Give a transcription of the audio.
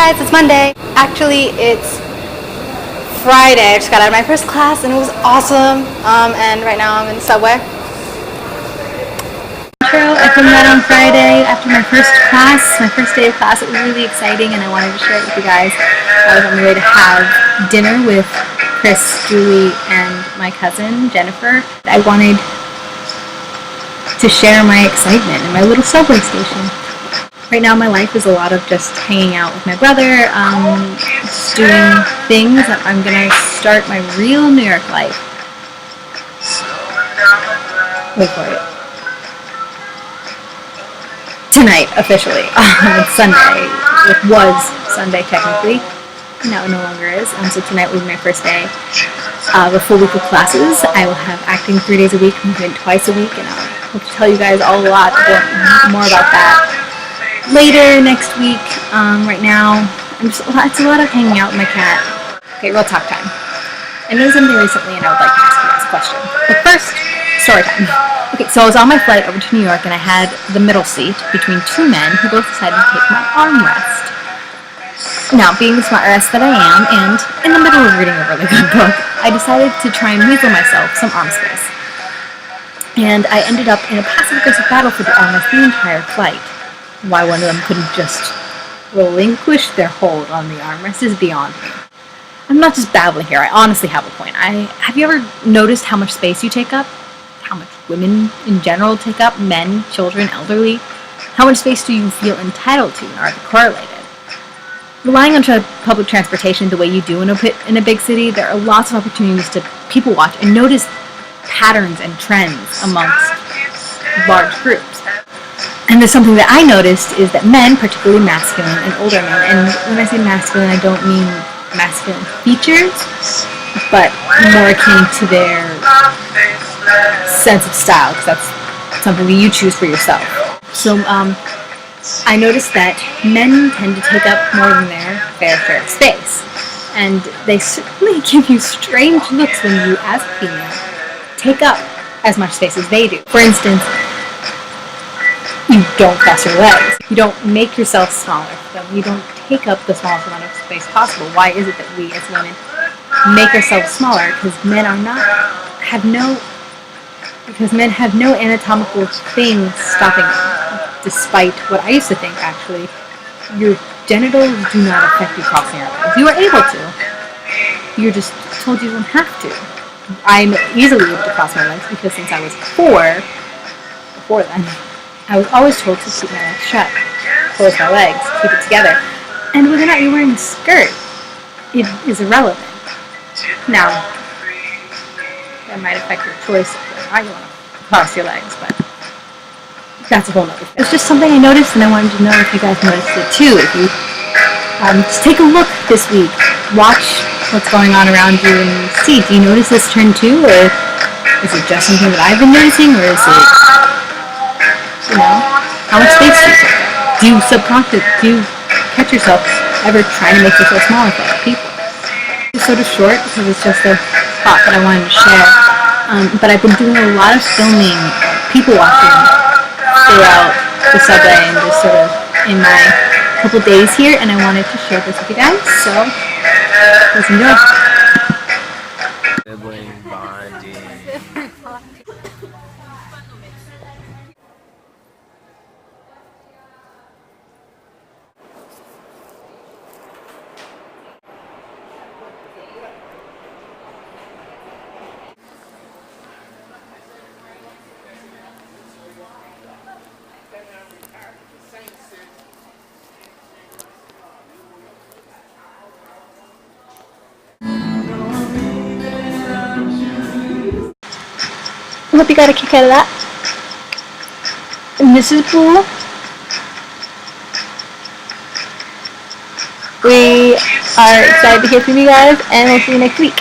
guys, it's Monday. Actually, it's Friday. I just got out of my first class and it was awesome. And right now I'm in the subway. I filmed that on Friday after my first class, my first day of class. It was really exciting and I wanted to share it with you guys. I was on the way to have dinner with Chris, Julie, and my cousin, Jennifer. I wanted to share my excitement in my little subway station. Right now my life is a lot of just hanging out with my brother, just doing things. I'm going to start my real New York life. Wait for it. Tonight, officially. It's Sunday. It was Sunday technically. Now it no longer is. So tonight will be my first day of a full week of classes. I will have acting 3 days a week. I'm doing it twice a week, and I'll hope to tell you guys a lot more about that later next week. Right now, it's a lot of hanging out with my cat. Okay, real talk time. I noticed something recently and I would like to ask you guys a question. But first, story time. Okay, so I was on my flight over to New York and I had the middle seat between two men who both decided to take my armrest. Now, being the smart ass that I am, and in the middle of reading a really good book, I decided to try and weasel myself some arm space. And I ended up in a passive-aggressive battle for the armrest the entire flight. Why one of them couldn't just relinquish their hold on the armrest is beyond me. I'm not just babbling here, I honestly have a point. Have you ever noticed how much space you take up? How much women in general take up? Men, children, elderly? How much space do you feel entitled to and are they correlated? Relying on public transportation the way you do in a big city, there are lots of opportunities to people watch and notice patterns and trends amongst large groups. And there's something that I noticed is that men, particularly masculine and older men, and when I say masculine, I don't mean masculine features, but more akin to their sense of style, because that's something that you choose for yourself. So I noticed that men tend to take up more than their fair share of space, and they certainly give you strange looks when you, as a female, take up as much space as they do. For instance, you don't cross your legs. You don't make yourself smaller for them. You don't take up the smallest amount of space possible. Why is it that we as women make ourselves smaller? Because men have no anatomical thing stopping them. Despite what I used to think, actually, your genitals do not affect you crossing your legs. You are able to. You're just told you don't have to. I'm easily able to cross my legs because since I was 4, before then, I was always told to keep my legs shut, close my legs, keep it together. And whether or not you're wearing a skirt, it is irrelevant. Now, that might affect your choice of whether or not you want to cross your legs, but that's a whole nother thing. It's just something I noticed and I wanted to know if you guys noticed it too. If you just take a look this week, watch what's going on around you and see, do you notice this trend too, or is it just something that I've been noticing, or is it, you know, how much space do you take up? Do you catch yourself ever trying to make yourself smaller for other people? It's sort of short because it's just a thought that I wanted to share. But I've been doing a lot of filming, people watching throughout the subway and just sort of in my couple days here, and I wanted to share this with you guys, so let's enjoy. Sibling bonding. I hope you got a kick out of that. And this is cool. We are excited to hear from you guys, and we'll see you next week.